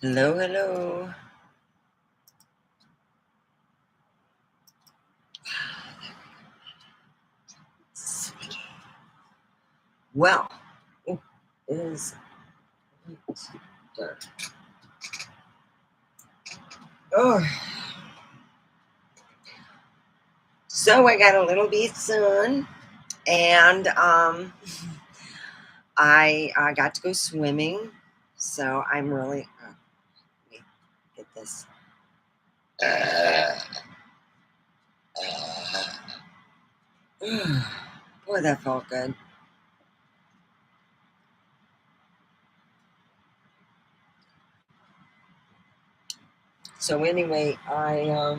Hello, hello. Well, it is dark. Oh, so I got a little bit sun, and I got to go swimming. So I'm really let me get this. Boy, that felt good. So anyway, I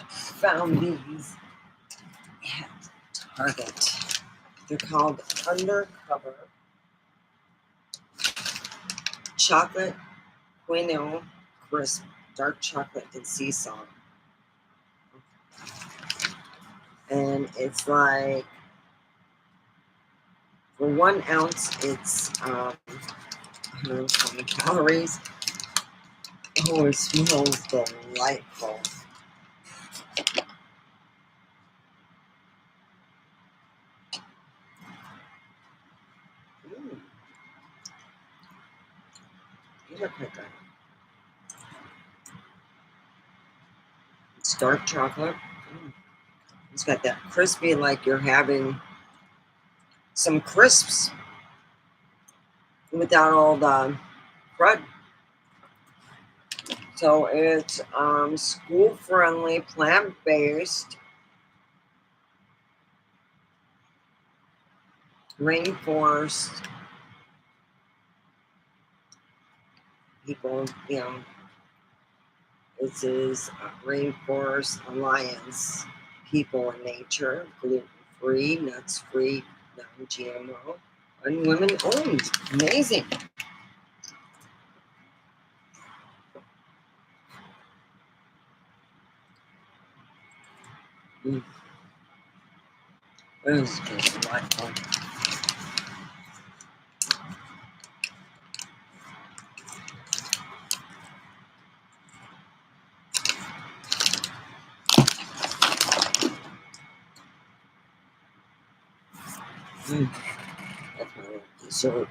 found these at Target. They're called Undercover Chocolate Quinoa Crisp Dark Chocolate and Sea Salt. And it's like for 1 ounce, it's 120 calories. Oh, it smells delightful. Mm, these are quite good. It's dark chocolate. It's got that crispy, like you're having some crisps without all the crud. So it's school-friendly, plant-based, rainforest people. This is Rainforest Alliance, People in Nature, gluten-free, nuts-free, non-GMO, and women-owned. Amazing. Mm. This is just delightful. Mm. That's my little dessert.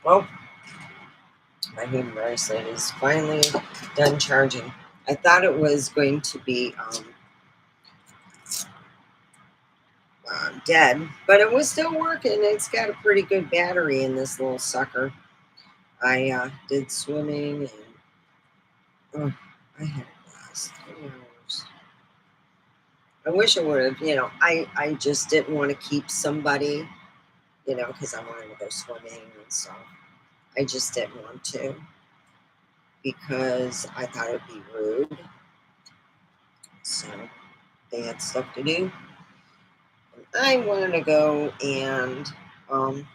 Well, my human bracelet is finally done charging. I thought it was going to be dead, but it was still working. It's got a pretty good battery in this little sucker. I did swimming and oh, I had a blast. 3 hours. I wish I would have, I just didn't want to keep somebody, because I wanted to go swimming and stuff. I just didn't want to because I thought it'd be rude. So they had stuff to do. And I wanted to go and, um,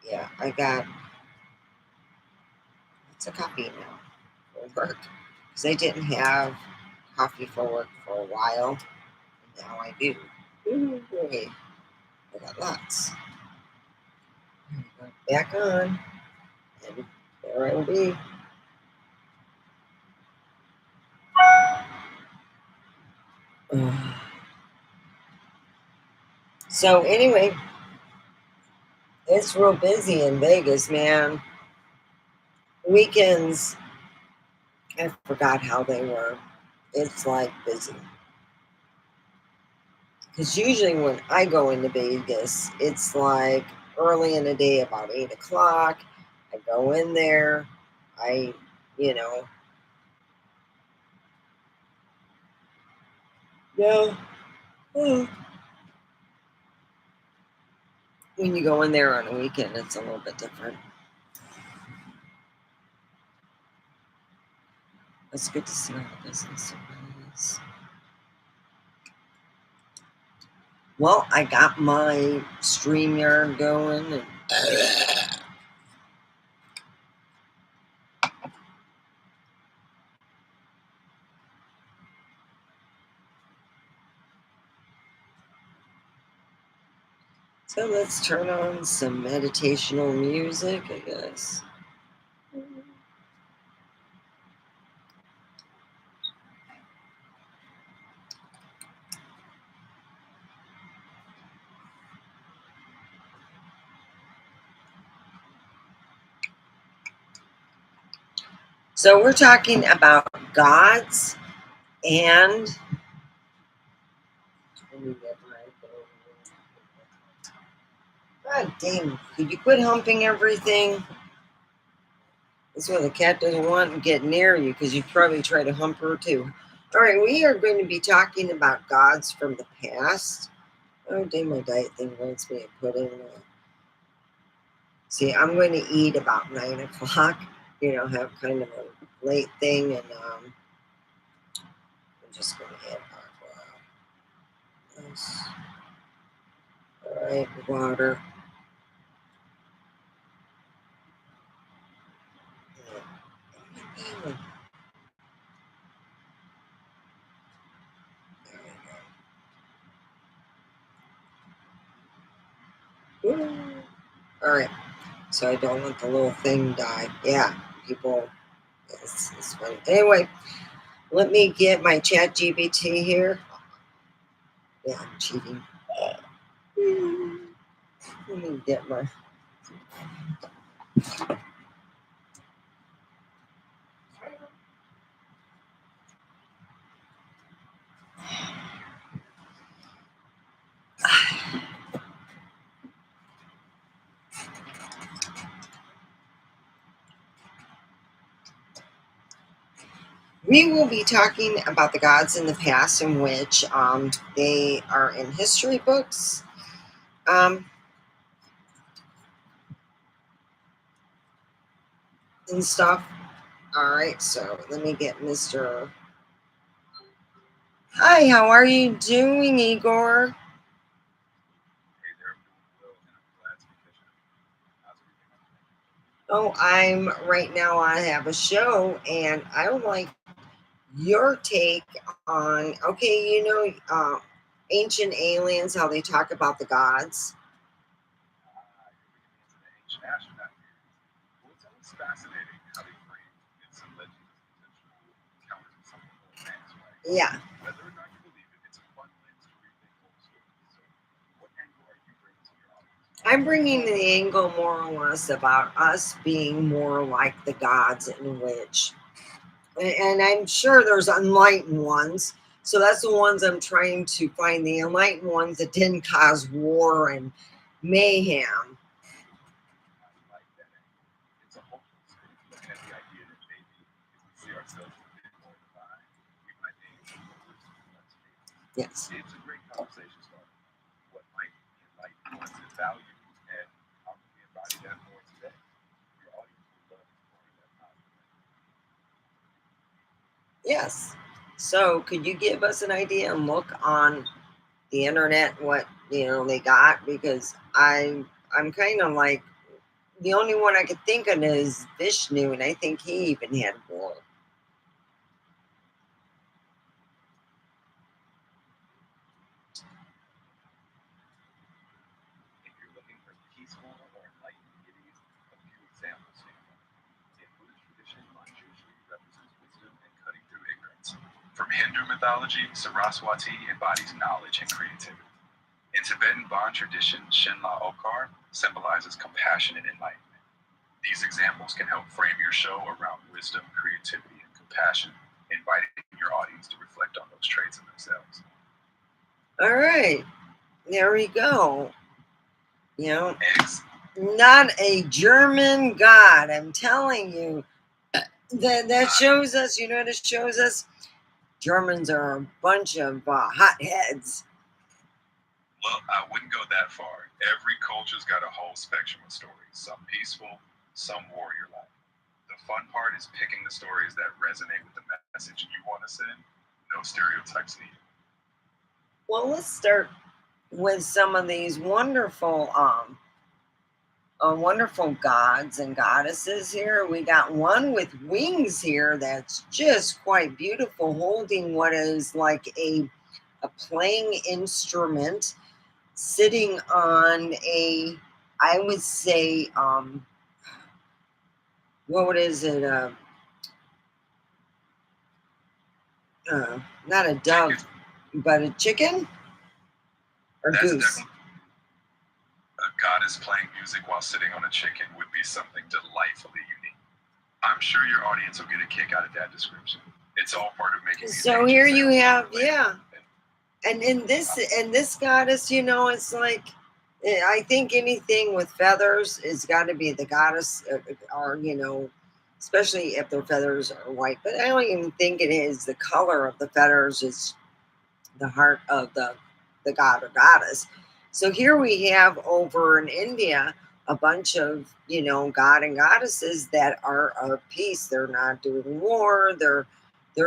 yeah, I got, it's a coffee now for work because I didn't have coffee for work for a while. And now I do. Ooh, boy, I got lots. Back on, and there I will be. So anyway, it's real busy in Vegas, man. Weekends, I forgot how they were. It's like busy. Because usually when I go into Vegas, it's like early in the day, about 8 o'clock. I go in there. I, you know, yeah. When you go in there on a weekend, it's a little bit different. It's good to see all the business is. Well, I got my StreamYard going. And So let's turn on some meditational music, I guess. So we're talking about gods and God damn, could you quit humping everything? That's why the cat doesn't want to get near you because you'd probably try to hump her too. All right, we are going to be talking about gods from the past. Oh, damn, my diet thing wants me to put in. See, I'm going to eat about 9 o'clock. Have kind of a late thing, and I'm just going to add this. All right, water. Yeah. All right, so I don't let the little thing die. Yeah, people, it's funny. Anyway, let me get my chat GBT here. Yeah, I'm cheating. Let me get my. We will be talking about the gods in the past in which they are in history books. And stuff. All right, so let me get Mr. Hi, how are you doing, Igor? Oh, I'm right now. I have a show, and I would like your take on. Okay, ancient aliens, how they talk about the gods. Yeah. I'm bringing the angle more or less about us being more like the gods in which, and I'm sure there's enlightened ones. So that's the ones I'm trying to find, the enlightened ones that didn't cause war and mayhem. Yes. Yes. So could you give us an idea and look on the internet what they got? Because I'm kind of like, the only one I could think of is Vishnu, and I think he even had war. From Hindu mythology, Saraswati embodies knowledge and creativity. In Tibetan Bon tradition, Shinla Okar symbolizes compassion and enlightenment. These examples can help frame your show around wisdom, creativity, and compassion, inviting your audience to reflect on those traits in themselves. All right, there we go. Not a German god, I'm telling you. That shows us, what it shows us? Germans are a bunch of hotheads. Well, I wouldn't go that far. Every culture's got a whole spectrum of stories, some peaceful, some warrior-like. The fun part is picking the stories that resonate with the message you want to send. No stereotypes needed. Well, let's start with some of these wonderful wonderful gods and goddesses here. We got one with wings here that's just quite beautiful, holding what is like a playing instrument. sitting on a, I would say, what is it? Not a dove, but a chicken or That's goose. definitely a goddess playing music while sitting on a chicken would be something delightfully unique. I'm sure your audience will get a kick out of that description. It's all part of making these So ancient here you ceremonies have, relatable. yeah. And in this goddess, you know, it's like, I think anything with feathers is got to be the goddess, or you know, especially if their feathers are white. But I don't even think it is the color of the feathers is the heart of the god or goddess. So here we have over in India a bunch of, you know, god and goddesses that are of peace. They're not doing war. They're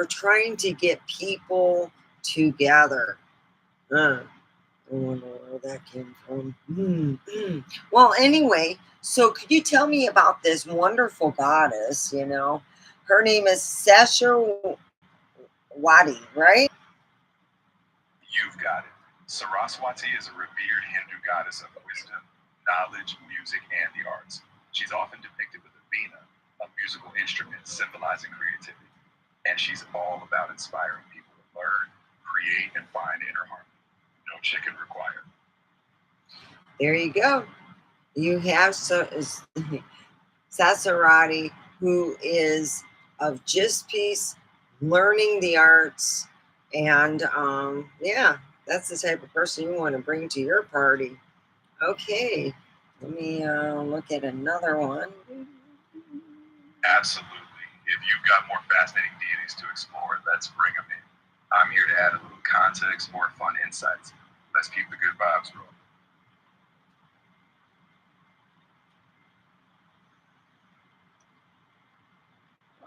trying to get people together. I wonder where that came from. Well, anyway, so could you tell me about this wonderful goddess? You know, her name is Sashawati, right? You've got it. Saraswati is a revered Hindu goddess of wisdom, knowledge, music, and the arts. She's often depicted with a veena, a musical instrument symbolizing creativity. And she's all about inspiring people to learn, create, and find inner harmony. No chicken required. There you go. You have Sasarati, who is of just peace, learning the arts, and yeah, that's the type of person you want to bring to your party. Okay, let me look at another one. Absolutely. If you've got more fascinating deities to explore, let's bring them in. I'm here to add a little context, more fun insights. Let's keep the good vibes rolling.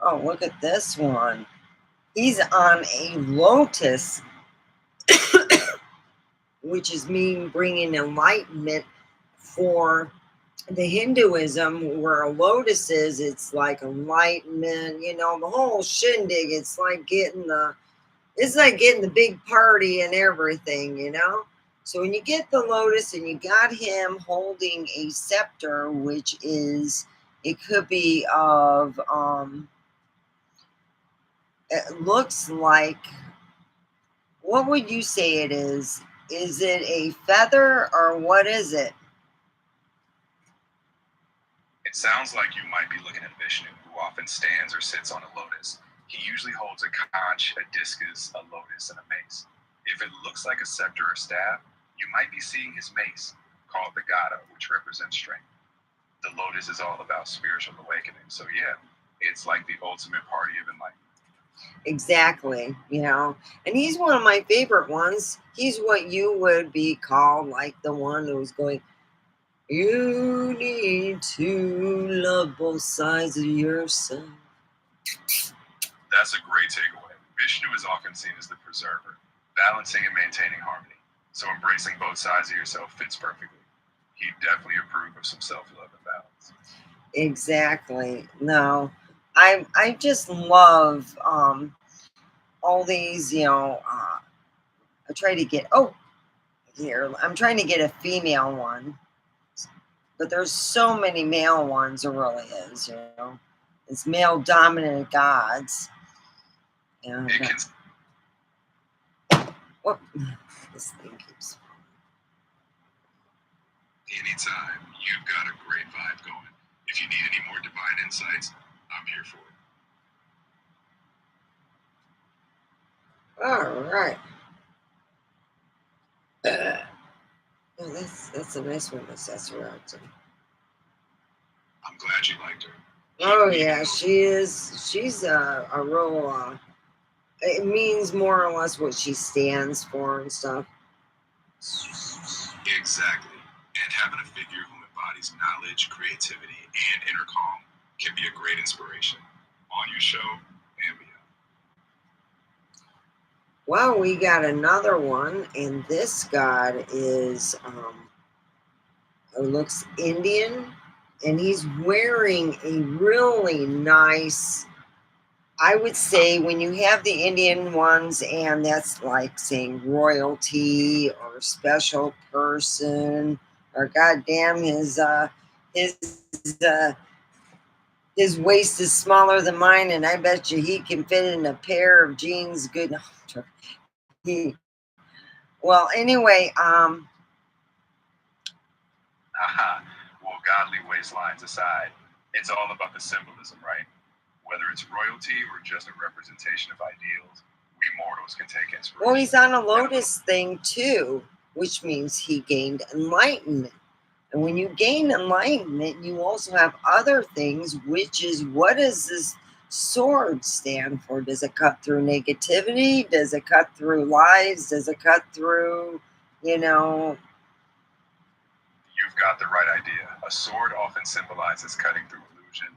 Oh, look at this one. He's on a lotus, which is mean bringing enlightenment for the Hinduism, where a lotus is, it's like enlightenment, you know, the whole shindig. It's like getting the big party and everything, you know. So when you get the lotus and you got him holding a scepter, which is, it could be of, it looks like, what would you say it is? Is it a feather or what is it? It sounds like you might be looking at Vishnu, who often stands or sits on a lotus. He usually holds a conch, a discus, a lotus, and a mace. If it looks like a scepter or staff, you might be seeing his mace, called the Gada, which represents strength. The lotus is all about spiritual awakening. So yeah, it's like the ultimate party of enlightenment. Exactly, you know, and he's one of my favorite ones. He's what you would be called like the one who's going, you need to love both sides of yourself. That's a great takeaway. Vishnu is often seen as the preserver, balancing and maintaining harmony. So embracing both sides of yourself fits perfectly. He'd definitely approve of some self-love and balance. Exactly. No, I just love all these, you know, I try to get, oh, here, I'm trying to get a female one, but there's so many male ones, there really is, you know. It's male dominant gods. And It can what this thing keeps. anytime. You've got a great vibe going. If you need any more divine insights, I'm here for it. All right. Oh, that's a nice one, Miss Esmeralda. I'm glad you liked her. Oh yeah, she is. She's a real. It means more or less what she stands for and stuff. Exactly. And having a figure who embodies knowledge, creativity, and inner calm can be a great inspiration on your show and beyond. Well, we got another one, and this god is looks Indian, and he's wearing a really nice I would say when you have the Indian ones, and that's like saying royalty or special person, or goddamn his uh, his waist is smaller than mine, and I bet you he can fit in a pair of jeans. Good. No, he, well, anyway, Aha. Well, godly waistlines aside, it's all about the symbolism, right? Whether it's royalty or just a representation of ideals, we mortals can take inspiration. well, he's on a lotus thing too, which means he gained enlightenment. And when you gain enlightenment, you also have other things, which is what does this sword stand for? Does it cut through negativity? Does it cut through lies? Does it cut through, you know? You've got the right idea. A sword often symbolizes cutting through illusion,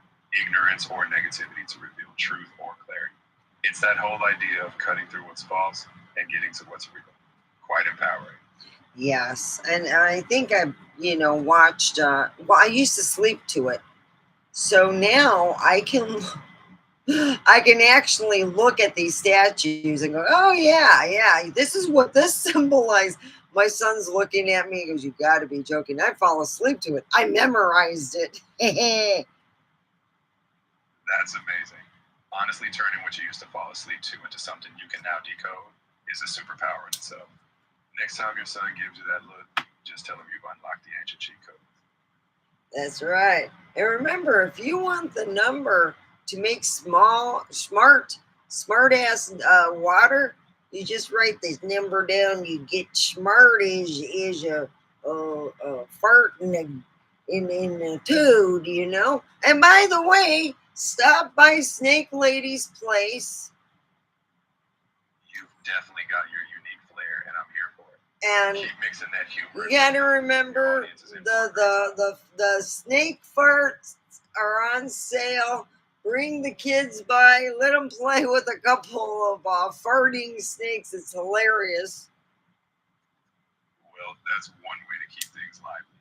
ignorance, or negativity to reveal truth or clarity. It's that whole idea of cutting through what's false and getting to what's real. Quite empowering. Yes. And I think I, watched, well, I used to sleep to it. So now I can actually look at these statues and go, oh yeah, yeah, this is what this symbolized. My son's looking at me. He goes, "You got to be joking!" I fall asleep to it. I memorized it. That's amazing. Honestly, turning what you used to fall asleep to into something you can now decode is a superpower in itself. Next time your son gives you that look, just tell him you've unlocked the ancient cheat code. That's right. And remember, if you want the number to make smart ass water, you just write this number down. You get smart is a fart in the toad, And by the way, stop by Snake Lady's place. You've definitely got your unique flair, and I'm here for it. And keep mixing that humor. You gotta remember the snake farts are on sale. Bring the kids by. Let them play with a couple of farting snakes. It's hilarious. Well, that's one way to keep things lively.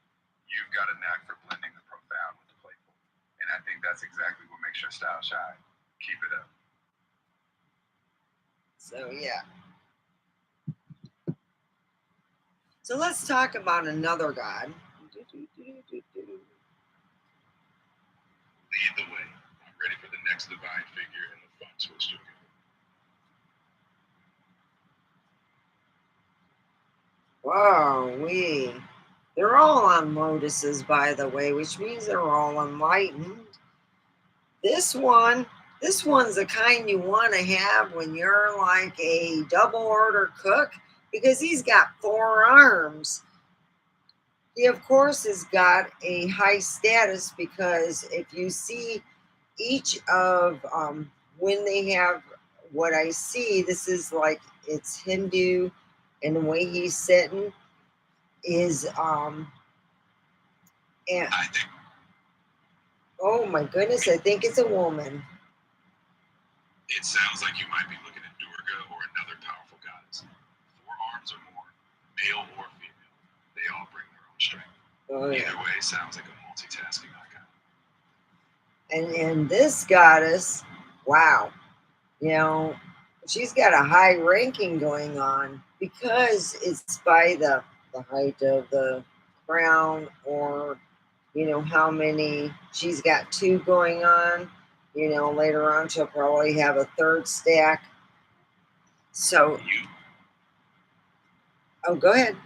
You've got a knack for blending the profound with the playful, and I think that's exactly what makes your style shine. Keep it up. So yeah. So let's talk about another god. Lead the way. I'm ready for the next divine figure and the fun twist you'll get. Wow, they're all on lotuses, by the way, which means they're all enlightened. This one, this one's the kind you want to have when you're like a double order cook because he's got 4 arms. He, of course, has got a high status because if you see each of when they have what I see, this is like it's Hindu, and the way he's sitting is and I think oh my goodness, I think it's a woman. it sounds like you might be looking at Durga or another powerful goddess. 4 arms or more, male or female, they all bring their own strength. Oh, yeah. Either way, sounds like a multitasking icon. And this goddess, wow, she's got a high ranking going on because it's by the height of the crown, or how many. She's got 2 going on. Later on she'll probably have a 3rd stack. So go ahead. Oh,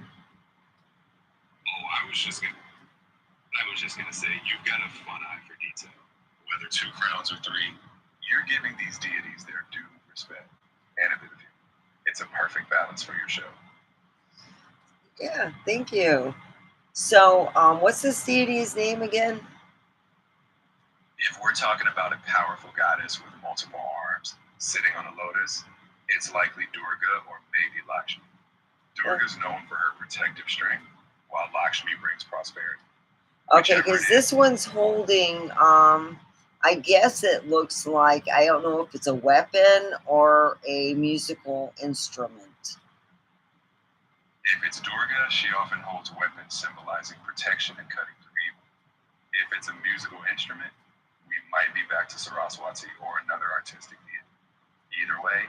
I was just gonna say you've got a fun eye for detail. Whether 2 crowns or 3, you're giving these deities their due respect and a bit of humor. It's a perfect balance for your show. Yeah, thank you. So, what's this deity's name again? If we're talking about a powerful goddess with multiple arms sitting on a lotus, it's likely Durga or maybe Lakshmi. Durga's known for her protective strength, while Lakshmi brings prosperity. Okay, because this one's holding, I guess it looks like, I don't know if it's a weapon or a musical instrument. If it's Durga, she often holds weapons symbolizing protection and cutting through evil. If it's a musical instrument, we might be back to Saraswati or another artistic deity. Either way,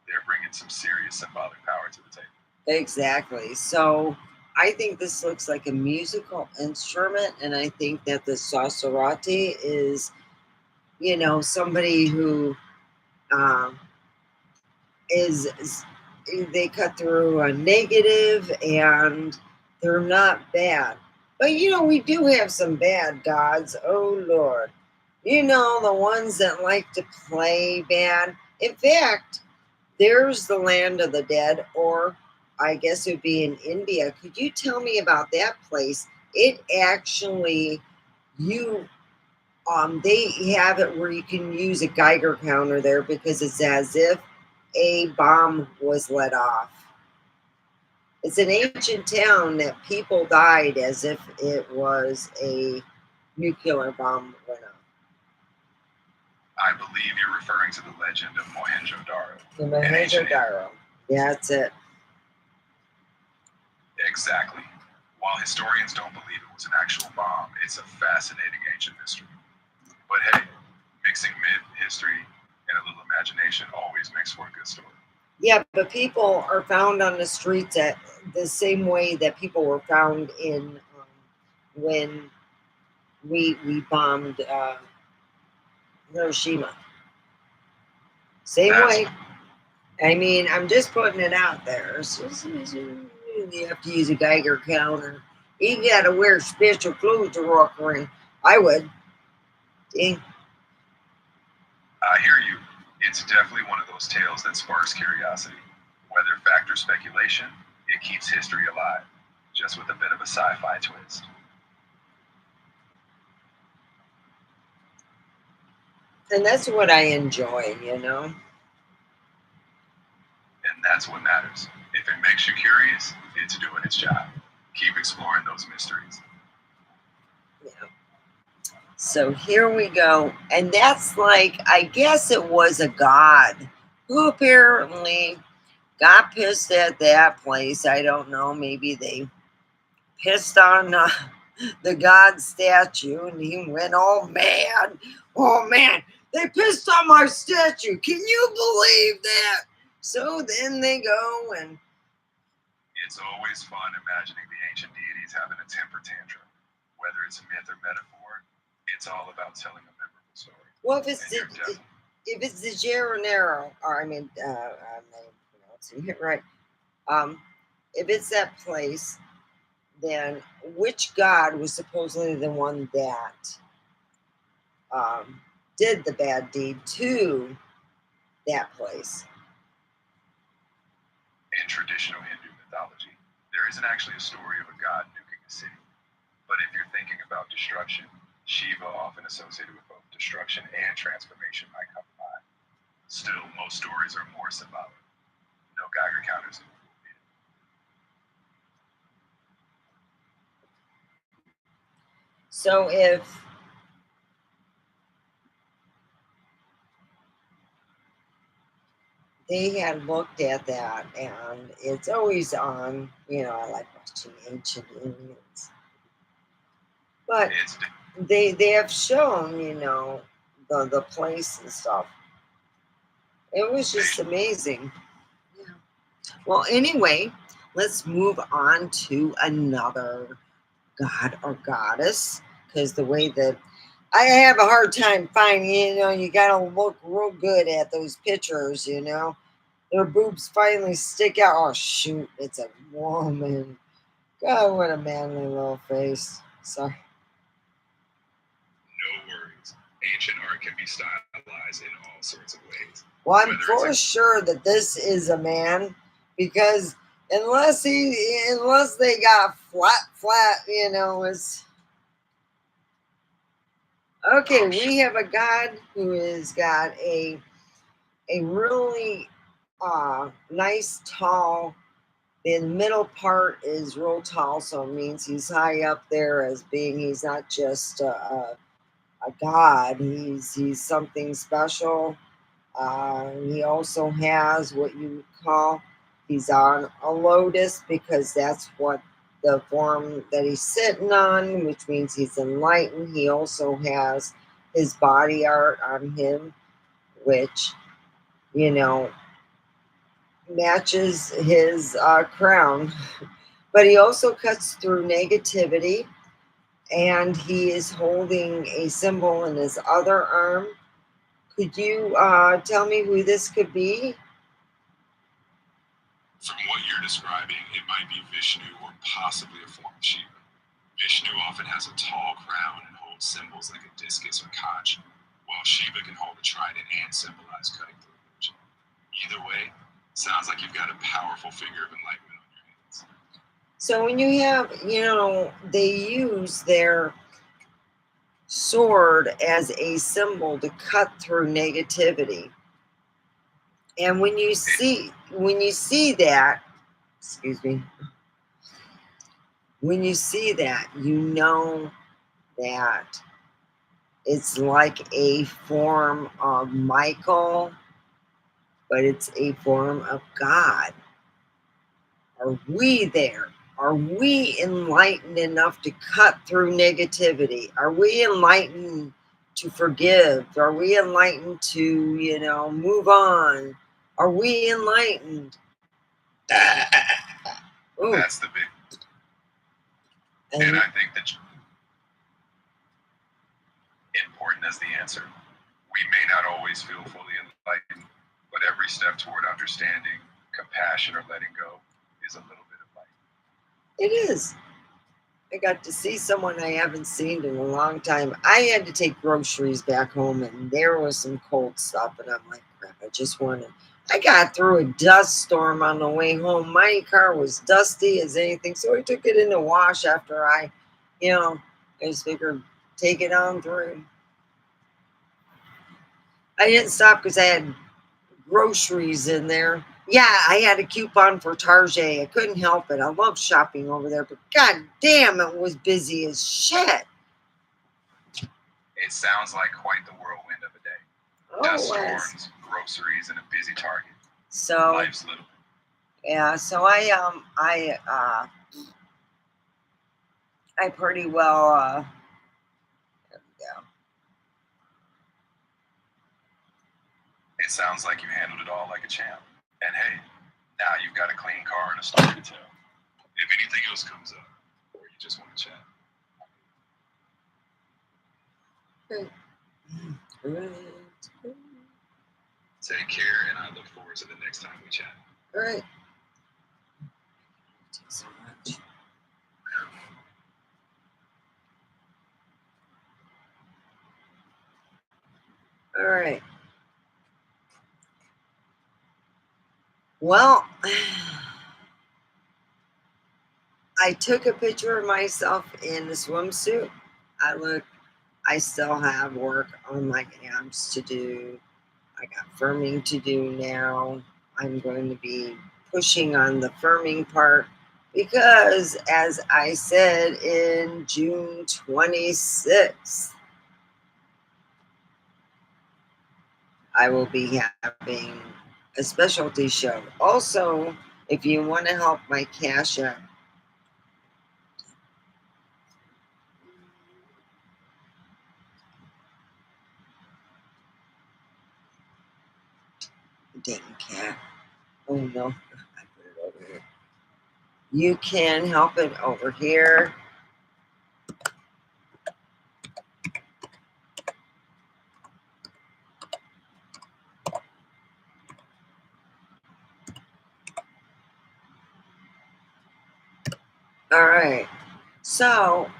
they're bringing some serious symbolic power to the table. Exactly. So I think this looks like a musical instrument, and I think that the Sassorati is, somebody who um, is they cut through a negative and they're not bad. But we do have some bad gods. Oh Lord. The ones that like to play bad. In fact, there's the land of the dead, or I guess it would be in India. Could you tell me about that place? It actually, you they have it where you can use a Geiger counter there because it's as if a bomb was let off. It's an ancient town that people died as if it was a nuclear bomb went off. I believe you're referring to the legend of Mohenjo-Daro. The Mohenjo-Daro. Yeah, that's it. Exactly. While historians don't believe it was an actual bomb, it's a fascinating ancient mystery. But hey, mixing myth, history, and a little imagination always makes for a good story. Yeah, but people are found on the streets at the same way that people were found in when we bombed Hiroshima. Same way. I mean, I'm just putting it out there. You have to use a Geiger counter. You got to wear special clothes to walk around. I would. Dang. I hear you. It's definitely one of those tales that sparks curiosity. Whether fact or speculation, it keeps history alive, just with a bit of a sci-fi twist. And that's what I enjoy, And that's what matters. If it makes you curious, it's doing its job. Keep exploring those mysteries. Yeah. So here we go. And that's like, I guess it was a god who apparently got pissed at that place. I don't know. Maybe they pissed on the god statue and he went all mad. Oh man, they pissed on my statue. Can you believe that? So then they go and. It's always fun imagining the ancient deities having a temper tantrum. Whether it's myth or metaphor, it's all about telling a memorable story. Well, if it's the Geronero, or I'm not pronouncing it right. If it's that place, then which god was supposedly the one that did the bad deed to that place? In traditional Hindu mythology, there isn't actually a story of a god nuking a city. But if you're thinking about destruction, Shiva, often associated with both destruction and transformation, might come to mind. Still, most stories are more symbolic. No Geiger counters in the movie. So if they had looked at that, and it's always on, I like watching ancient aliens. But they have shown, the place and stuff. It was just amazing. Yeah. Well, anyway, let's move on to another god or goddess, because the way that I have a hard time finding, you gotta look real good at those pictures, Their boobs finally stick out. Oh shoot, it's a woman. God, what a manly little face. Sorry. No worries. Ancient art can be stylized in all sorts of ways. Well, I'm for sure that this is a man, because unless they got flat, it's okay. We have a god who has got a really nice tall. The middle part is real tall, so it means he's high up there as being he's not just a god. He's something special. He also has what you call, he's on a lotus because that's what the form that he's sitting on, which means he's enlightened. He also has his body art on him, which you know, matches his crown. But he also cuts through negativity, and he is holding a symbol in his other arm. Could you tell me who this could be? From what you're describing, it might be Vishnu or possibly a form of Shiva. Vishnu often has a tall crown and holds symbols like a discus or conch, while Shiva can hold a trident and symbolize cutting through illusion. Either way, sounds like you've got a powerful figure of enlightenment on your hands. So when you have, they use their sword as a symbol to cut through negativity. And when you see that, excuse me, when you see that, you know that it's like a form of Michael, but it's a form of God. Are we there? Are we enlightened enough to cut through negativity? Are we enlightened to forgive? Are we enlightened to, move on? Are we enlightened? Ooh. That's the big. And I think that important as the answer. We may not always feel fully enlightened, but every step toward understanding, compassion, or letting go is a little bit of light. It is. I got to see someone I haven't seen in a long time. I had to take groceries back home, and there was some cold stuff, and I'm like, crap, I got through a dust storm on the way home. My car was dusty as anything, so I took it in the wash after I just figured take it on through. I didn't stop because I had groceries in there. Yeah, I had a coupon for Target. I couldn't help it. I love shopping over there, but god damn, it was busy as shit. It sounds like quite the whirlwind of a day. Dust storms, groceries, and a busy Target. So life's little. Yeah, so I pretty well there we go. It sounds like you handled it all like a champ. And hey, now you've got a clean car and a story to tell. If anything else comes up, or you just want to chat. Right. Take care, and I look forward to the next time we chat. All right. Thank you so much. All right. Well, I took a picture of myself in the swimsuit. I still have work on my abs to do. I got firming to do now. I'm going to be pushing on the firming part because, as I said, in June 26th, I will be having a specialty show. Also, if you want to help my Cash App, dang cat. Oh no, I put it over here. You can help it over here. All right. So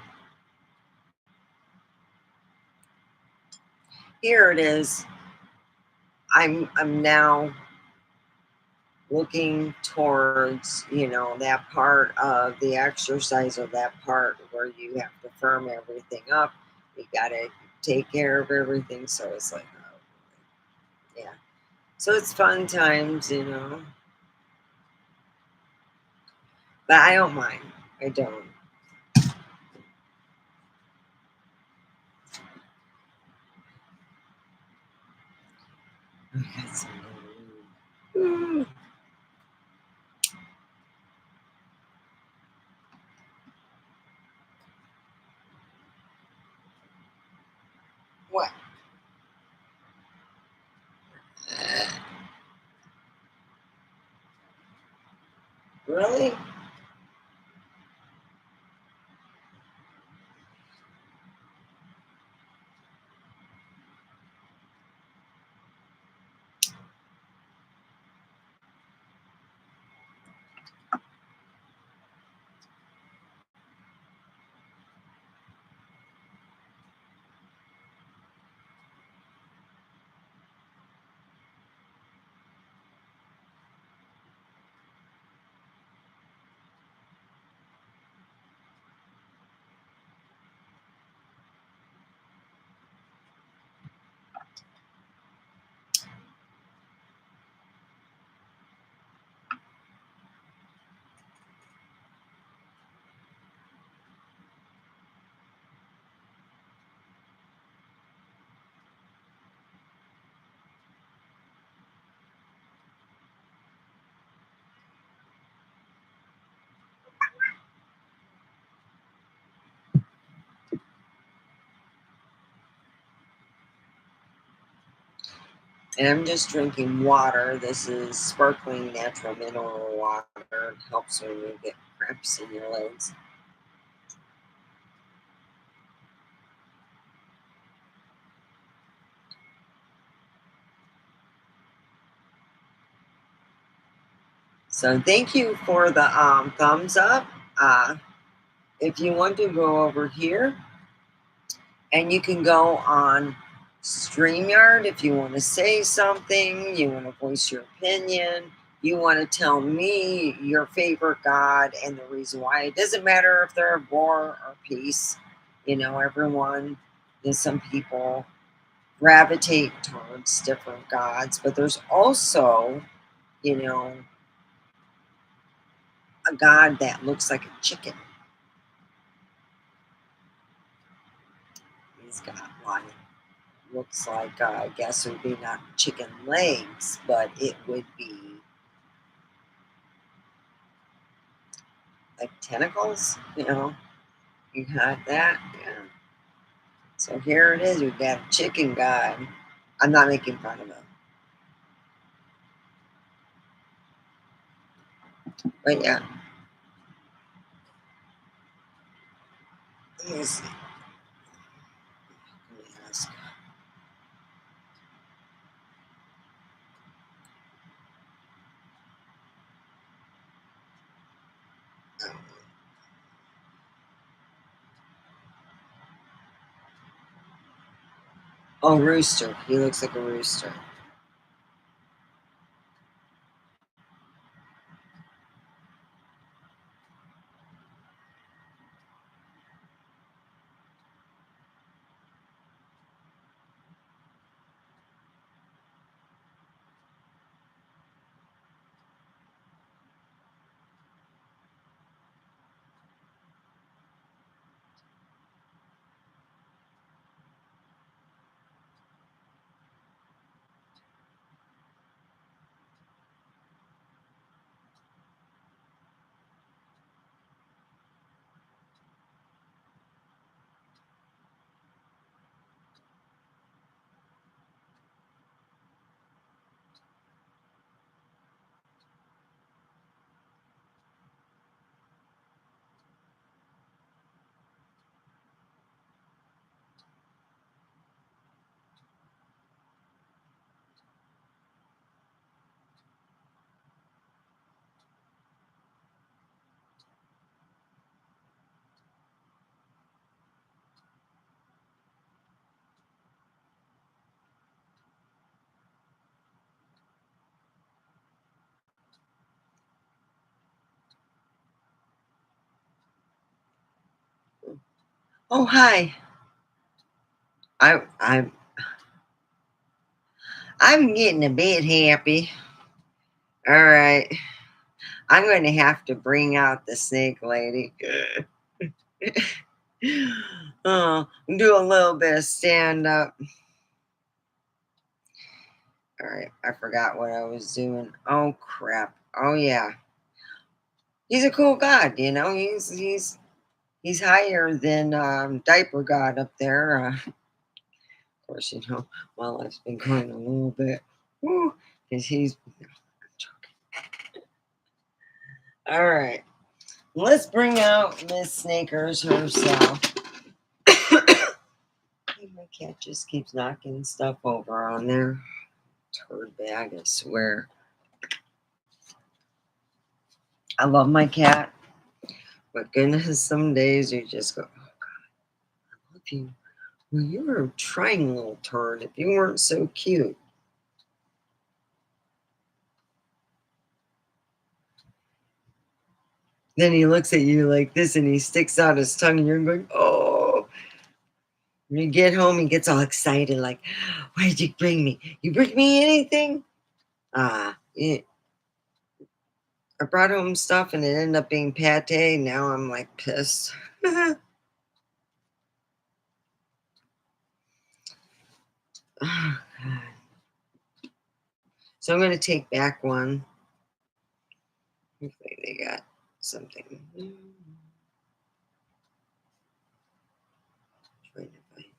here it is. I'm now looking towards, that part of the exercise, or that part where you have to firm everything up. You got to take care of everything. So it's like, oh, yeah. So it's fun times, But I don't mind. I don't. I got some more. What? Really? And I'm just drinking water. This is sparkling natural mineral water. It helps when you get cramps in your legs. So thank you for the thumbs up. If you want to go over here, and you can go on StreamYard if you want to say something, you want to voice your opinion, you want to tell me your favorite God and the reason why. It doesn't matter if they're war or peace. You know, everyone, there's some people gravitate towards different gods, but there's also, you know, a God that looks like a chicken. He's got one. Looks like, I guess it would be not chicken legs, but it would be like tentacles, you know. You got that, yeah. So here it is. We've got a chicken guy. I'm not making fun of him, but yeah. Let me see. Let me ask. Oh, rooster. He looks like a rooster. Oh, hi. I, I'm, I'm getting a bit happy. All right. I'm going to have to bring out the snake lady. Oh, do a little bit of stand up. All right, I forgot what I was doing. Oh crap. Oh yeah, he's a cool god. You know, he's higher than diaper god up there. Of course, you know my life's been going a little bit, because he's. All right. Let's bring out Miss Snakers herself. My cat just keeps knocking stuff over on there. Turd bag, I swear. I love my cat, but goodness, some days you just go, oh God, I love you. Well, you were a trying little turd if you weren't so cute. Then he looks at you like this and he sticks out his tongue and you're going, oh. When you get home, he gets all excited, like, why did you bring me? You bring me anything? Yeah. I brought home stuff and it ended up being pate. Now I'm like pissed. Oh, God. So I'm going to take back one. Hopefully they got something. Trying to find.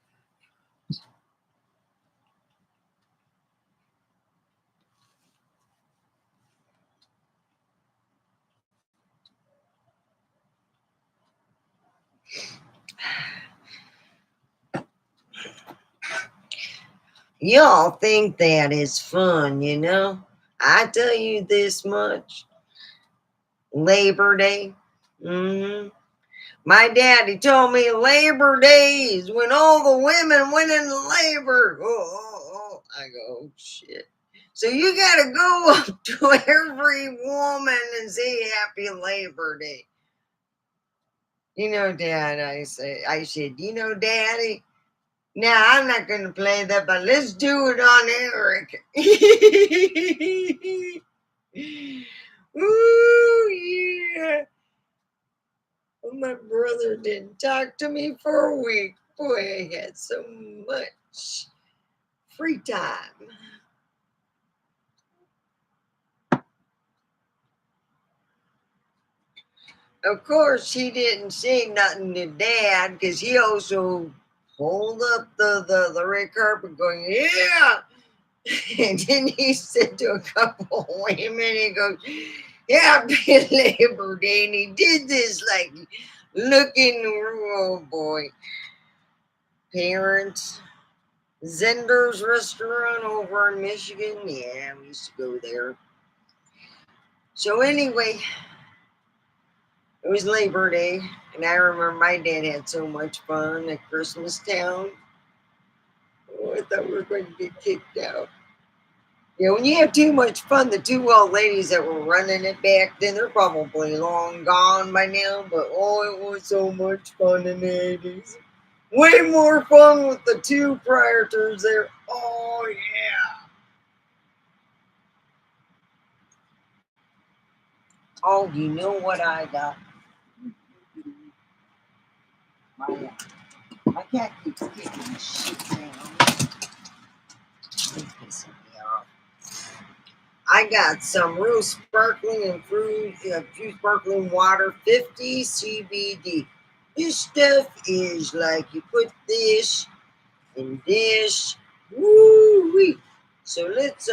Y'all think that is fun, you know? I tell you this much. Labor Day. My daddy told me Labor Day is when all the women went into labor. Oh. I go, oh, shit. So you got to go up to every woman and say Happy Labor Day. You know, Dad, I said, you know, Daddy, now I'm not going to play that, but let's do it on Eric. Ooh, yeah. Well, my brother didn't talk to me for a week. Boy, I had so much free time. Of course, he didn't say nothing to Dad because he also pulled up the red carpet going, yeah. And then he said to a couple women, he goes, Happy Labor Day. And he did this like looking, oh boy. Parents, Zender's restaurant over in Michigan. Yeah, we used to go there. So anyway, it was Labor Day, and I remember my dad had so much fun at Christmas Town. Oh, I thought we were going to get kicked out. Yeah, when you have too much fun, the two old ladies that were running it back then, they're probably long gone by now, but oh, it was so much fun in the 80s. Way more fun with the two proprietors there. Oh, yeah. Oh, you know what I got? My cat keeps kicking shit down. It's pissing me off. I got some real sparkling and fruit, sparkling water, 50 CBD. This stuff is like you put this in this. Woo wee. So let's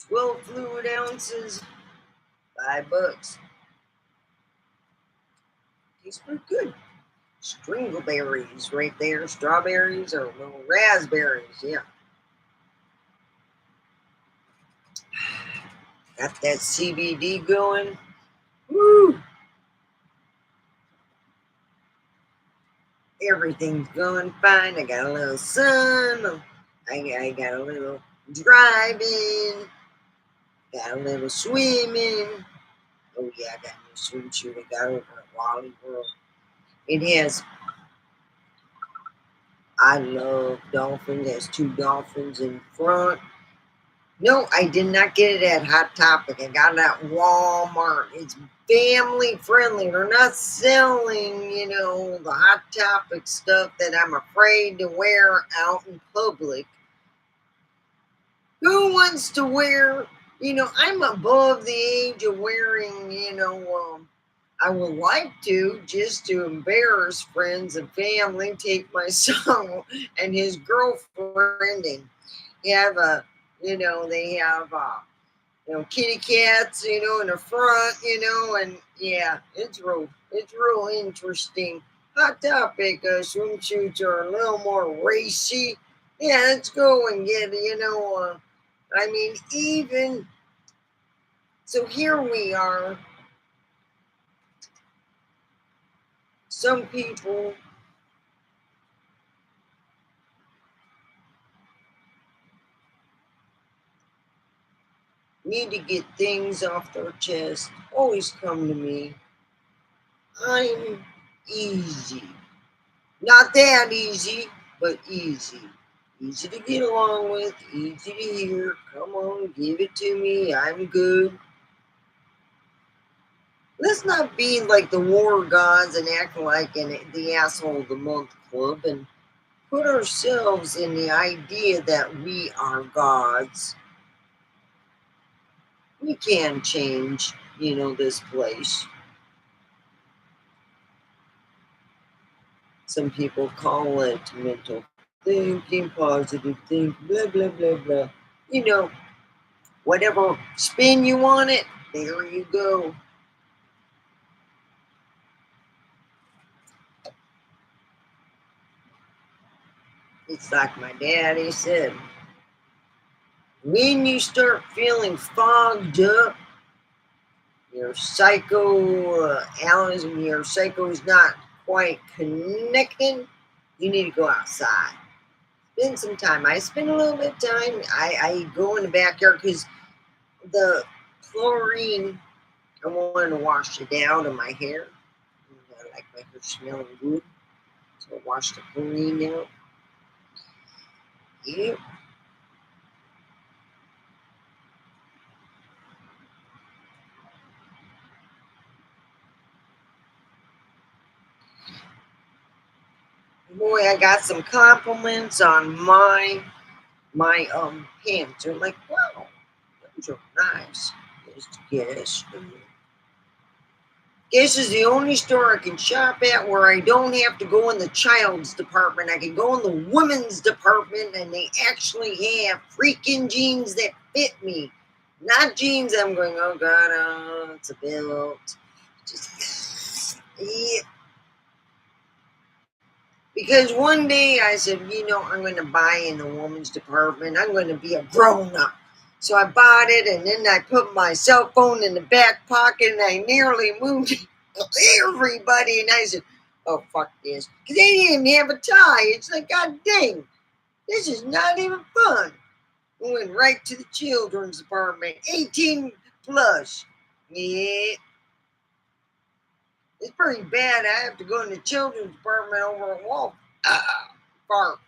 12 fluid ounces, $5. Tastes pretty good. Stringleberries right there. Strawberries or little raspberries. Yeah. Got that CBD going. Woo! Everything's going fine. I got a little sun. I got a little driving. Got a little swimming. Oh yeah, I got a new swimsuit I got over at Wally World. It has, I love dolphins. It has 2 dolphins in front. No, I did not get it at Hot Topic. I got it at Walmart. It's family friendly. They're not selling, the Hot Topic stuff that I'm afraid to wear out in public. Who wants to wear, I'm above the age of wearing, I would like to, just to embarrass friends and family, take my son and his girlfriend and have they have kitty cats, in the front, and yeah, it's real interesting. Hot topic. Swimsuits are a little more racy. Yeah, let's go and get, even so, here we are. Some people need to get things off their chest. Always come to me. I'm easy. Not that easy, but easy. Easy to get along with, easy to hear. Come on, give it to me. I'm good. Let's not be like the war gods and act like the asshole of the month club and put ourselves in the idea that we are gods. We can change, this place. Some people call it mental thinking, positive thinking, blah, blah, blah, blah. You know, whatever spin you want it, there you go. It's like my daddy said, when you start feeling fogged up, your your psycho is not quite connecting, you need to go outside. Spend some time. I spend a little bit of time. I go in the backyard because the chlorine, I want to wash it out of my hair. I like my hair smelling good. So I wash the chlorine out. Yep. Boy, I got some compliments on my pants. They're like, wow, those are nice. Yes. Guess is the only store I can shop at where I don't have to go in the child's department. I can go in the women's department and they actually have freaking jeans that fit me. Not jeans I'm going, oh God, oh, it's a belt. Just, yeah. Because one day I said, I'm going to buy in the women's department. I'm going to be a grown up. So I bought it and then I put my cell phone in the back pocket and I nearly moved everybody. And I said, oh, fuck this. Because they didn't have a tie. It's like, God dang, this is not even fun. We went right to the children's department, 18 plus. Yeah. It's pretty bad. I have to go in the children's department over a wall. Far.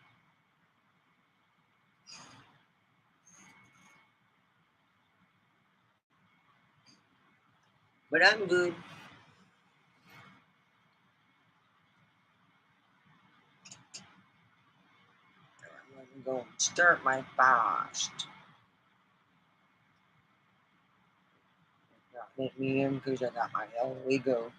But I'm good. I'm going to start my fast. Let me in because I got my LA go.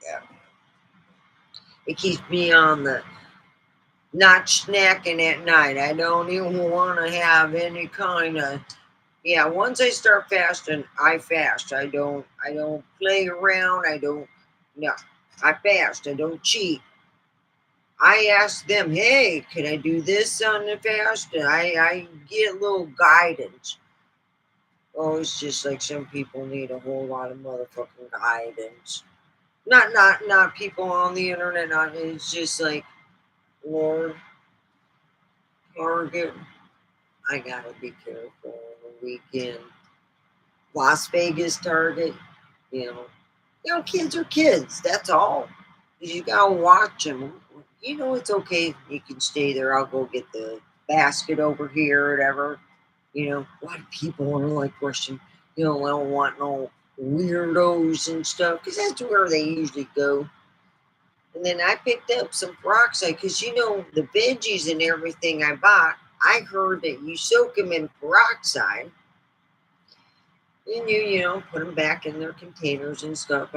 Yeah. It keeps me on the not snacking at night. I don't even want to have any kind of once I start fasting, I fast. I don't play around. No. I fast. I don't cheat. I ask them, hey, can I do this on the fast? And I get a little guidance. Oh, it's just like some people need a whole lot of motherfucking guidance. Not people on the internet. It's just like, Lord, Target. I gotta be careful on the weekend. Las Vegas Target, you know, kids are kids. That's all. You gotta watch them. It's okay. You can stay there. I'll go get the basket over here or whatever. A lot of people are like rushing. I don't want no weirdos and stuff because that's where they usually go. And then I picked up some peroxide because the veggies and everything I bought, I heard that you soak them in peroxide and you put them back in their containers and stuff.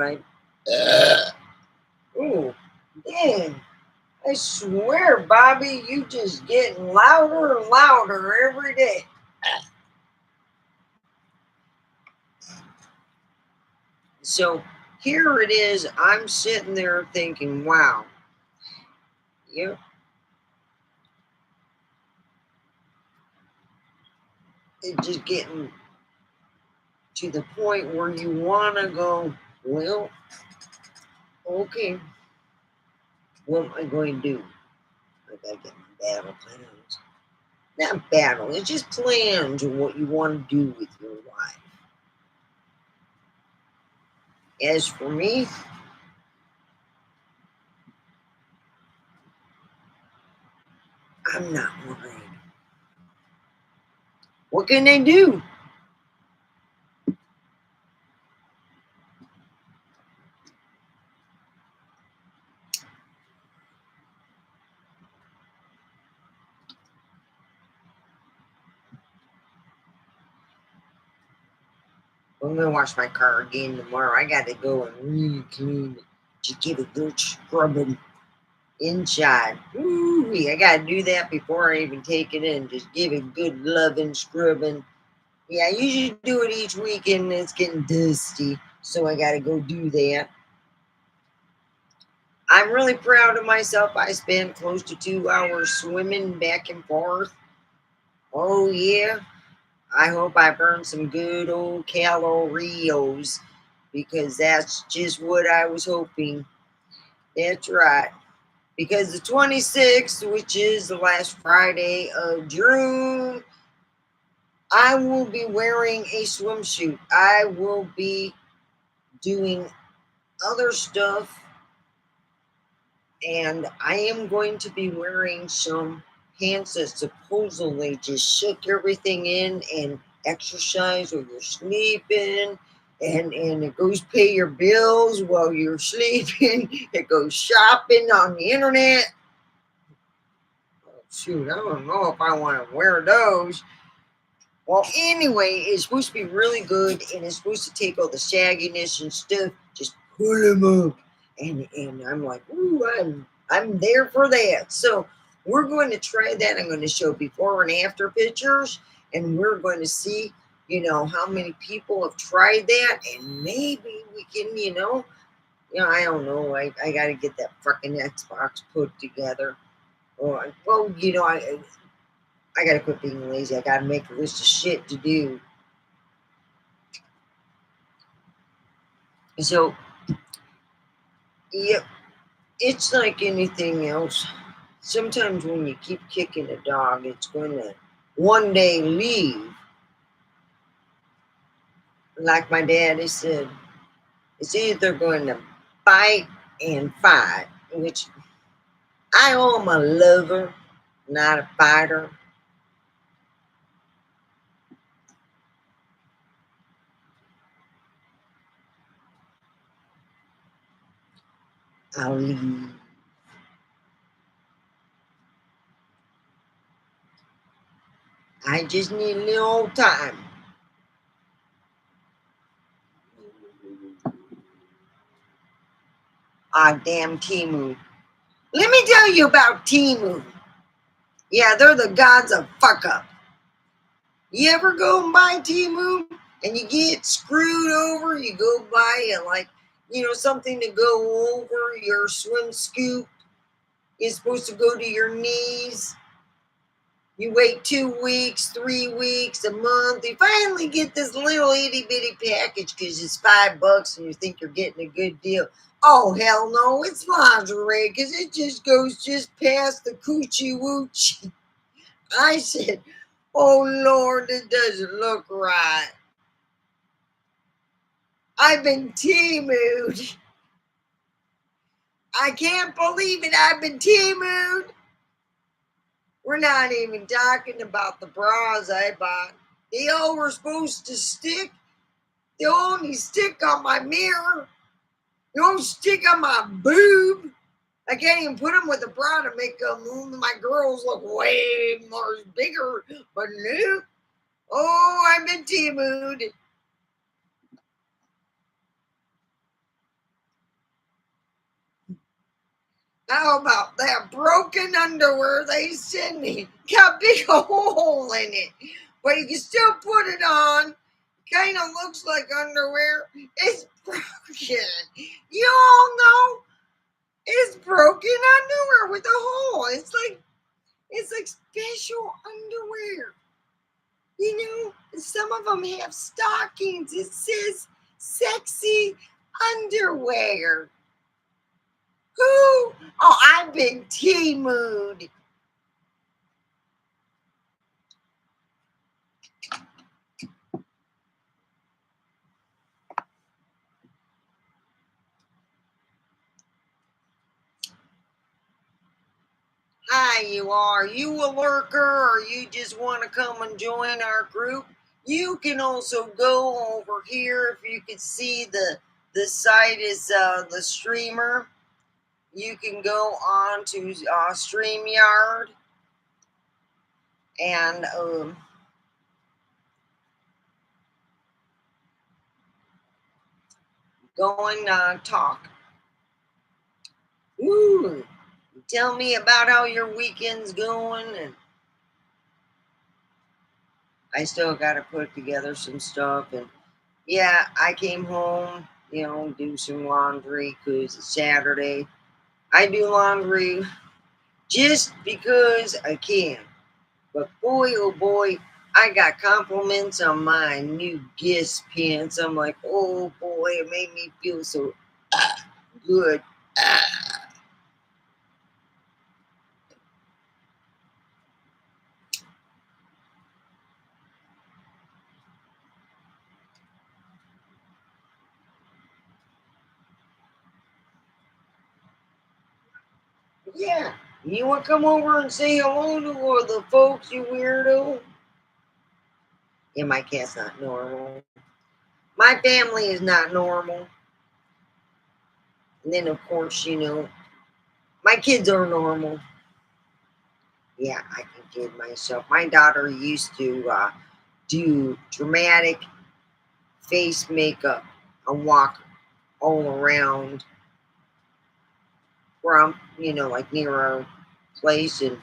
Oh, man, I swear, Bobby, you just getting louder and louder every day. So here it is. I'm sitting there thinking, wow, yep, it's just getting to the point where you want to go, well, okay, what am I going to do? I got to get my battle plans. Not battle, it's just plans of what you want to do with your life. As for me, I'm not worried. What can they do? I'm gonna wash my car again tomorrow. I got to go and really clean it. Just give it a good scrubbing inside. Ooh, I got to do that before I even take it in. Just give it good loving scrubbing. Yeah, I usually do it each weekend. It's getting dusty, so I got to go do that. I'm really proud of myself. I spent close to 2 hours swimming back and forth. Oh yeah. I hope I burned some good old calories because that's just what I was hoping. That's right. Because the 26th, which is the last Friday of June, I will be wearing a swimsuit. I will be doing other stuff, and I am going to be wearing some pants that supposedly just shook everything in and exercise while you're sleeping. And it goes pay your bills while you're sleeping. It goes shopping on the internet. Oh, shoot, I don't know if I want to wear those. Well, anyway, it's supposed to be really good, and it's supposed to take all the sagginess and stuff, just pull them up. And I'm like, ooh, I'm there for that. So we're going to try that. I'm going to show before and after pictures, and we're going to see, how many people have tried that, and maybe we can, I don't know. I got to get that fucking Xbox put together. Or, well, I gotta quit being lazy. I gotta make a list of shit to do. So, yep, it's like anything else. Sometimes when you keep kicking a dog, it's going to one day leave. Like my daddy said, it's either going to bite and fight, which I am a lover, not a fighter. I'll leave. I just need a little time. Ah, damn Timu. Let me tell you about Timu. Yeah, they're the gods of fuck up. You ever go and buy Timu and you get screwed over? You go buy something to go over your swim scoop. It's supposed to go to your knees. You wait 2 weeks, 3 weeks, a month. You finally get this little itty bitty package because it's $5 and you think you're getting a good deal. Oh, hell no, it's lingerie because it just goes just past the coochie woochie. I said, oh Lord, it doesn't look right. I've been Timu'd. I can't believe it. I've been Timu'd. We're not even talking about the bras I bought. They all were supposed to stick. They only stick on my mirror. They don't stick on my boob. I can't even put them with a bra to make my girls look way more bigger. But no. Oh, I'm in tea mood. How about that broken underwear they sent me? Got a big hole in it, but you can still put it on. Kind of looks like underwear. It's broken. You all know it's broken underwear with a hole. It's like special underwear. You know, some of them have stockings. It says sexy underwear. Who? Oh, I'm in tea mood. Hi, you are. You a lurker or you just want to come and join our group? You can also go over here if you can see the site is the streamer. You can go on to StreamYard and go and talk. Ooh, tell me about how your weekend's going. And I still got to put together some stuff. And yeah, I came home, do some laundry because it's Saturday. I do laundry just because I can. But boy, oh boy, I got compliments on my new Guess pants. I'm like, oh boy, it made me feel so good. Yeah, you want to come over and say hello to the folks, you weirdo? Yeah, my cat's not normal. My family is not normal. And then, of course, my kids are normal. Yeah, I can kid myself. My daughter used to do dramatic face makeup and walk all around where I'm, like near our place. And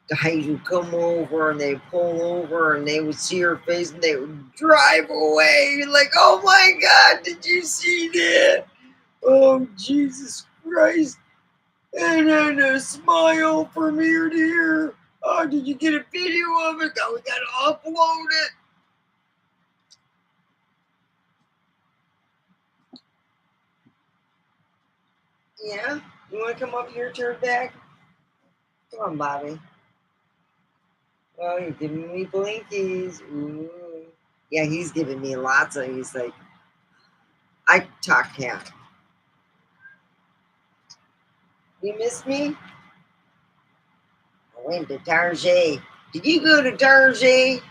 guys would come over and they'd pull over and they would see her face and they would drive away. Like, oh my God, did you see that? Oh, Jesus Christ. And then a smile from ear to ear. Oh, did you get a video of it? Oh, we gotta upload it. Yeah? You wanna come up here, turn back? Come on, Bobby. Oh, you're giving me blinkies. Ooh. Yeah, he's giving me lots of, he's like, I talk cat. You missed me? I went to Target. Did you go to Target?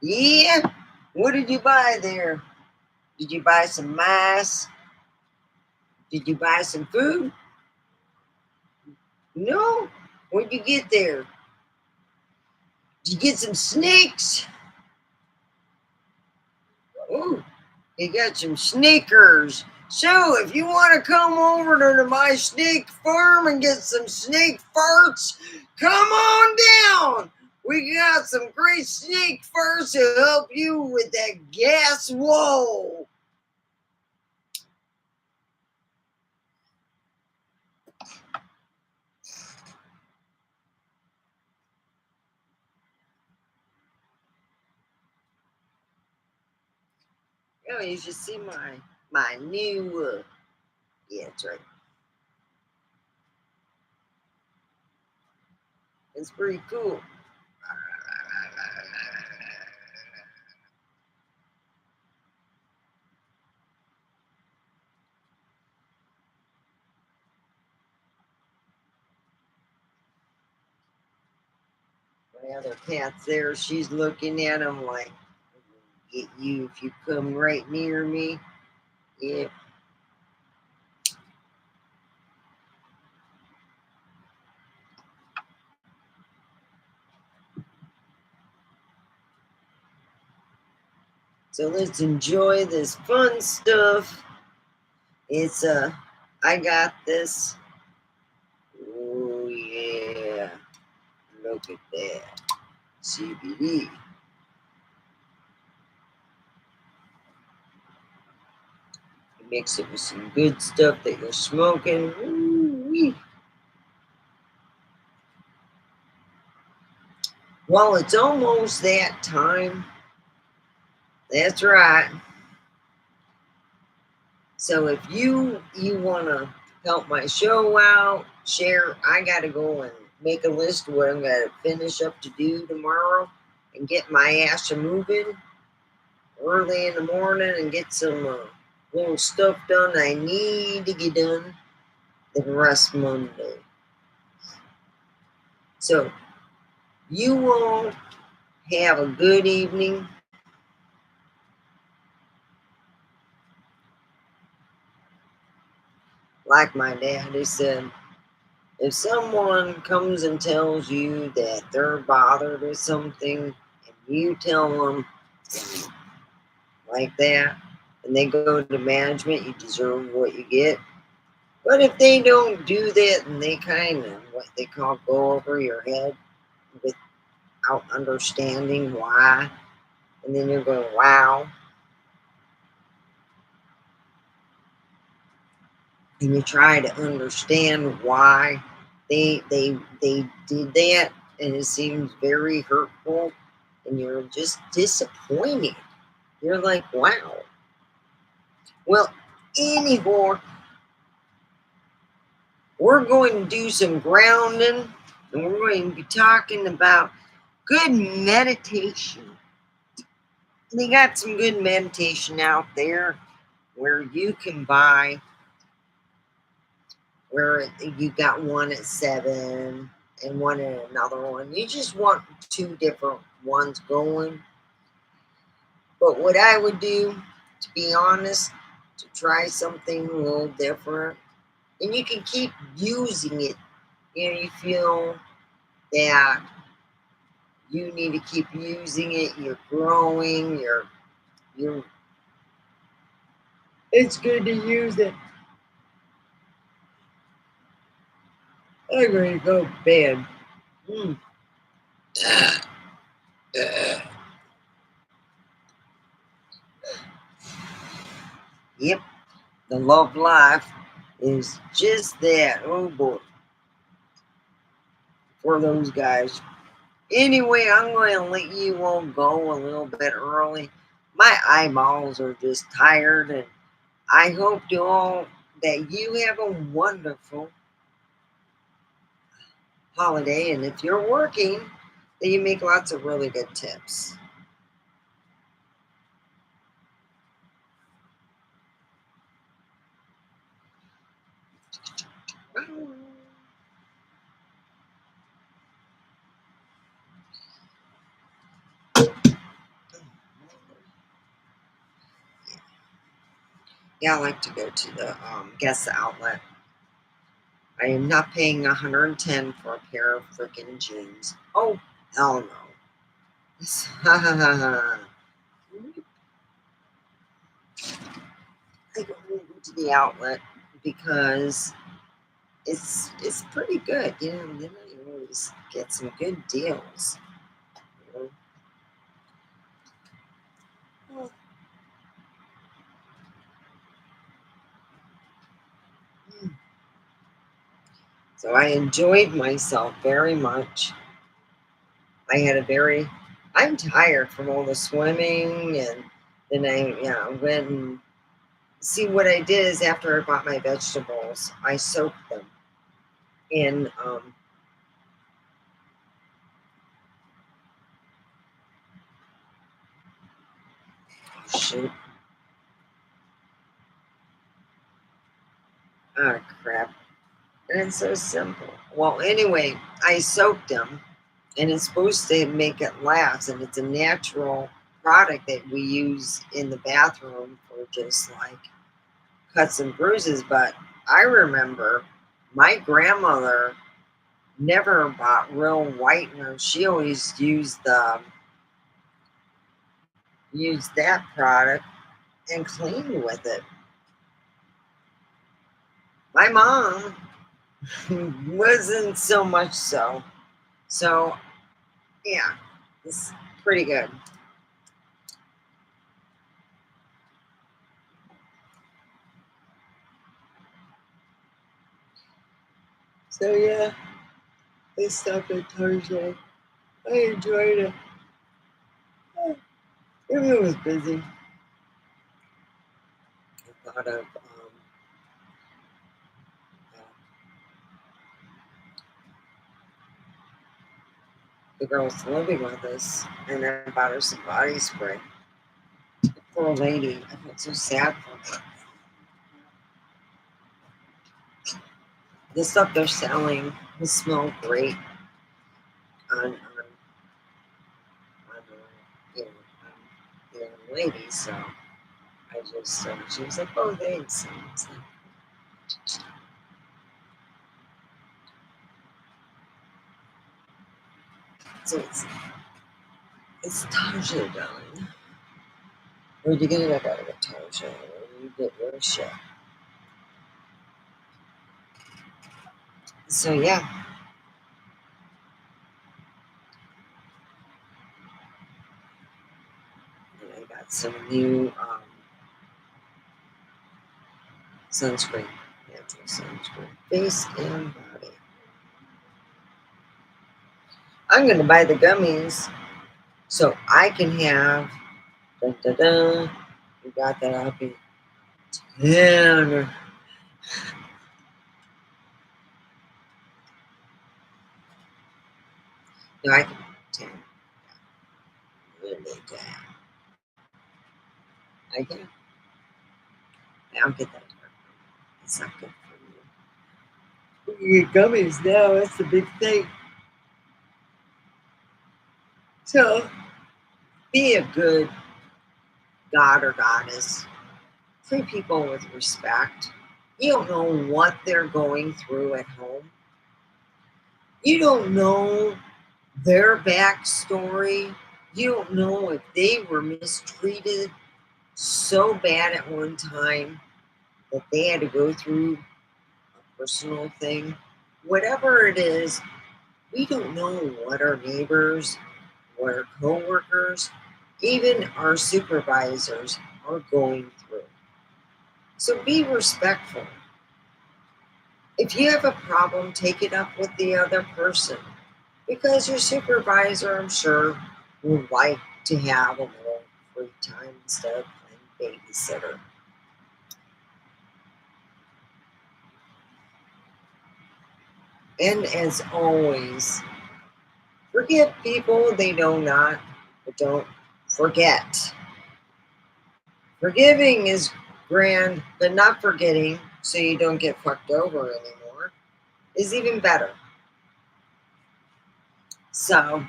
Yeah? What did you buy there? Did you buy some masks? Did you buy some food? No? What'd you get there? Did you get some snakes? Oh, you got some sneakers. So, if you want to come over to my snake farm and get some snake farts, come on down. We got some great snake farts to help you with that gas wall. Oh, you should see my new. Yeah, that's right. It's pretty cool. My other cat's there. She's looking at him like, get you if you come right near me. Yeah. So let's enjoy this fun stuff. It's I got this. Oh yeah. Look at that. CBD. You mix it with some good stuff that you're smoking. Ooh-wee. Well, it's almost that time. That's right. So if you want to help my show out, share, I got to go and make a list of what I'm going to finish up to do tomorrow and get my ass a moving early in the morning and get some little stuff done I need to get done the rest Monday. So you all have a good evening. Like my daddy said, if someone comes and tells you that they're bothered with something and you tell them like that and they go to management, you deserve what you get. But if they don't do that and they kind of what they call go over your head without understanding why, and then you're going, wow, and you try to understand why they did that, and it seems very hurtful, and you're just disappointed. You're like, wow. Well, anyhow, we're going to do some grounding, and we're going to be talking about good meditation. They got some good meditation out there where you can buy, where you got one at 7 and one at another one. You just want 2 different ones going. But what I would do, to be honest, to try something a little different, and you can keep using it. You feel that you need to keep using it. You're growing. You're. It's good to use it. I'm going to go to bed. Mm. Yep, the love life is just that. Oh boy, for those guys. Anyway, I'm going to let you all go a little bit early. My eyeballs are just tired, and I hope to all that you have a wonderful holiday. And if you're working, that you make lots of really good tips. Yeah, I like to go to the guest outlet. I am not paying $110 for a pair of freaking jeans. Oh, hell no. I go to the outlet because it's pretty good, you know. And then I always get some good deals. You know? So I enjoyed myself very much. I had a very. I'm tired from all the swimming, and then I went and see what I did is after I bought my vegetables, I soaked them in shoot. Ah, crap. And it's so simple. Well, anyway, I soaked them, and it's supposed to make it last, and it's a natural product that we use in the bathroom for just like cuts and bruises. But I remember my grandmother never bought real whitener. She always used the use that product and clean with it. My mom wasn't so much so. So, yeah, it's pretty good. So, yeah, I stopped at Thursday. I enjoyed it. It was busy. I thought of uh, the girl was living with us, and I bought her some body spray. Poor lady, I felt so sad for her. The stuff they're selling will smell great on you know, on the young lady. So I just, she was like, oh, thanks. And it's like, so it's Taja, darling. Where'd you get it? I gotta get Taja. Where do you get your shit? So yeah, and I got some new sunscreen, natural sunscreen, face and body. I'm gonna buy the gummies so I can have. Dun, dun, dun, you got that? I'll be 10. No, I can 10. Really 10. I can. I'll get that. It's not good for you. You get gummies now. That's the big thing. So be a good god or goddess. Treat people with respect. You don't know what they're going through at home. You don't know their backstory. You don't know if they were mistreated so bad at one time that they had to go through a personal thing. Whatever it is, we don't know what our neighbors, what our coworkers, even our supervisors are going through. So be respectful. If you have a problem, take it up with the other person because your supervisor, I'm sure, would like to have a little free time instead of playing babysitter. And as always, forgive people they know not, but don't forget. Forgiving is grand, but not forgetting so you don't get fucked over anymore is even better. So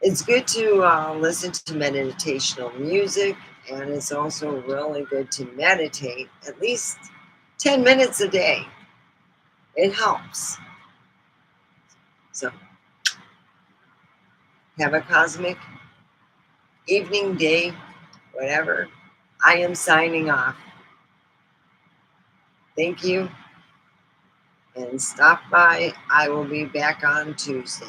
it's good to listen to meditational music, and it's also really good to meditate at least 10 minutes a day. It helps. So have a cosmic evening, day, whatever. I am signing off. Thank you and stop by. I will be back on Tuesday.